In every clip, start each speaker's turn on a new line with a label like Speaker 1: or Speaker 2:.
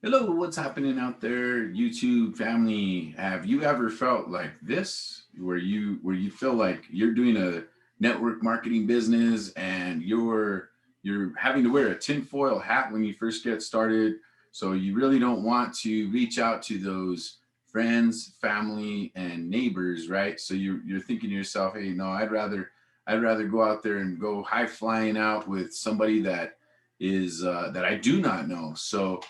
Speaker 1: Hello, what's happening out there, YouTube family? Have you ever felt like this, where you feel like you're doing a network marketing business and you're having to wear a tinfoil hat when you first get started, so you really don't want to reach out to those friends, family, and neighbors, right? So you're thinking to yourself, hey, no, I'd rather go out there and go high flying out with somebody that I do not know. So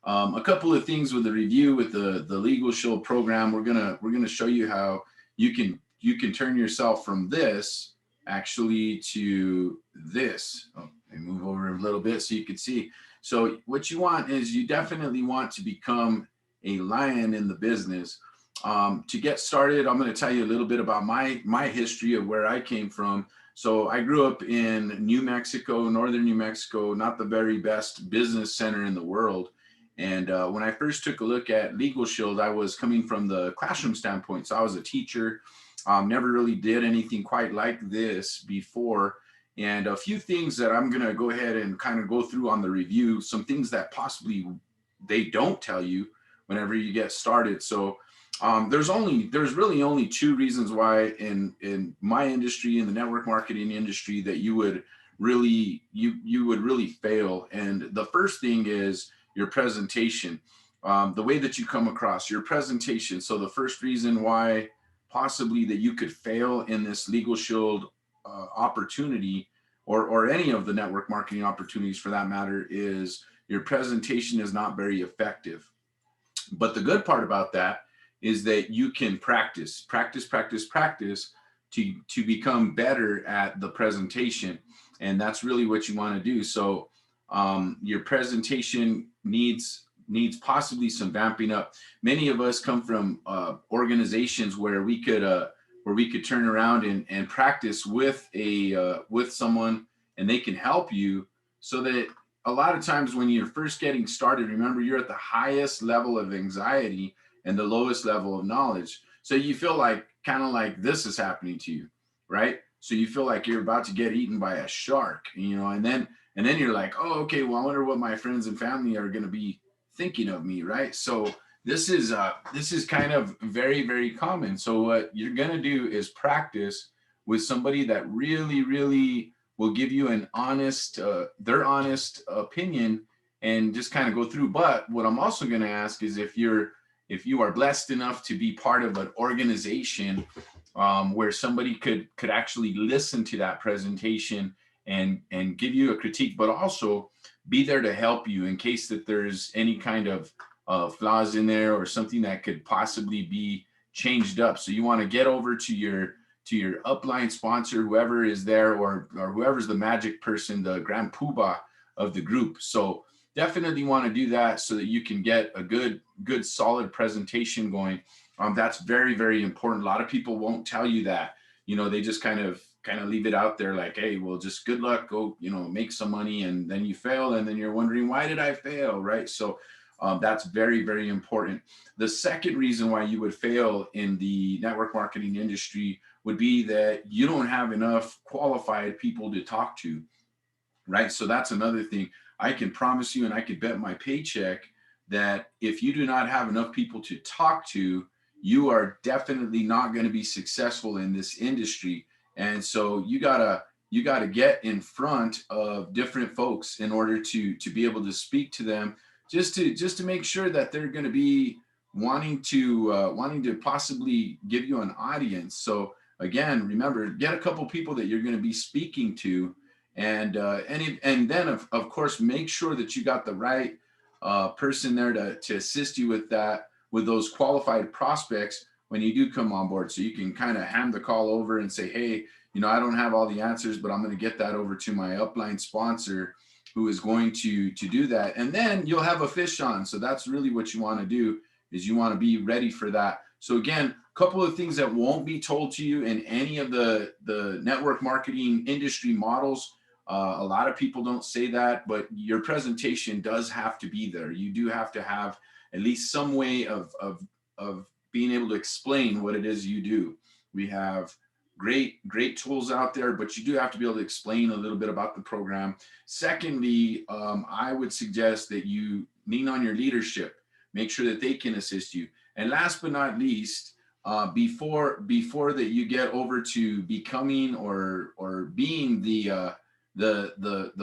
Speaker 1: a couple of things with the review with the Legal Shield program. We're gonna show you how you can turn yourself from this actually to this. Oh, let me move over a little bit so you can see. So what you want is you definitely want to become a lion in the business. To get started, I'm going to tell you a little bit about my history of where I came from. So I grew up in New Mexico, northern New Mexico, not the very best business center in the world. And when I first took a look at Legal Shield, I was coming from the classroom standpoint. So I was a teacher, never really did anything quite like this before. And a few things that I'm going to go ahead and kind of go through on the review, some things that possibly they don't tell you whenever you get started. So there's really only two reasons why in my industry, in the network marketing industry, that you would really fail. And the first thing is your presentation, the way that you come across your presentation. So the first reason why possibly that you could fail in this Legal Shield opportunity, or any of the network marketing opportunities for that matter, is your presentation is not very effective. But the good part about that is that you can practice to become better at the presentation, and that's really what you want to do. So your presentation needs possibly some vamping up. Many of us come from organizations where we could turn around and practice with someone, and they can help you, so that a lot of times when you're first getting started, remember, you're at the highest level of anxiety and the lowest level of knowledge. So you feel like kind of like this is happening to you, right? So you feel like you're about to get eaten by a shark, and then you're like, oh, okay, well, I wonder what my friends and family are going to be thinking of me, right? So this is kind of very, very common. So what you're going to do is practice with somebody that really, really will give you their honest opinion, and just kind of go through. But what I'm also going to ask is, if you are blessed enough to be part of an organization, where somebody could actually listen to that presentation and give you a critique, but also be there to help you in case that there's any kind of flaws in there, or something that could possibly be changed up. So you want to get over to your upline sponsor, whoever is there, or whoever's the magic person, the grand poobah of the group. So definitely want to do that so that you can get a good solid presentation going. That's very, very important. A lot of people won't tell you that. They just kind of leave it out there like, hey, well, just good luck, go, make some money, and then you fail, and then you're wondering, why did I fail, right? So that's very, very important. The second reason why you would fail in the network marketing industry would be that you don't have enough qualified people to talk to, right? So that's another thing. I can promise you, and I could bet my paycheck, that if you do not have enough people to talk to, you are definitely not going to be successful in this industry. And so you gotta get in front of different folks in order to be able to speak to them, just to make sure that they're going to be wanting to possibly give you an audience. So again, remember, get a couple people that you're going to be speaking to, and then of course make sure that you got the right person there to assist you with those qualified prospects when you do come on board. So you can kind of hand the call over and say, hey, I don't have all the answers, but I'm going to get that over to my upline sponsor, who is going to do that, and then you'll have a fish on. So that's really what you want to do, is you want to be ready for that. So again, a couple of things that won't be told to you in any of the network marketing industry models. A lot of people don't say that, but your presentation does have to be there. You do have to have at least some way of being able to explain what it is you do. We have great tools out there, but you do have to be able to explain a little bit about the program. Secondly, I would suggest that lean on your leadership. Make sure that they can assist you. And last but not least, before that you get over to becoming or being the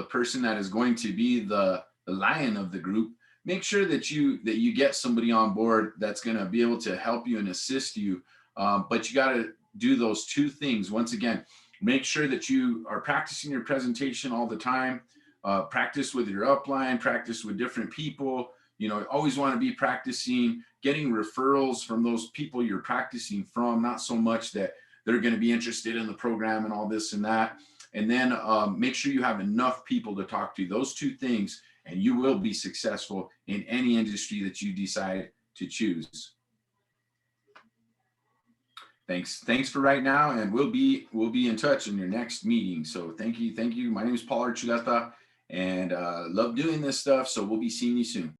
Speaker 1: person that is going to be the lion of the group, make sure that you get somebody on board that's going to be able to help you and assist you. But you got to do those two things. Once again, make sure that you are practicing your presentation all the time. Practice with your upline, practice with different people. Always want to be practicing, getting referrals from those people you're practicing from, not so much that they're going to be interested in the program and all this and that. And then make sure you have enough people to talk to. Those two things, and you will be successful in any industry that you decide to choose. Thanks for right now, and we'll be in touch in your next meeting. So thank you. My name is Paul Archuleta, and love doing this stuff. So we'll be seeing you soon.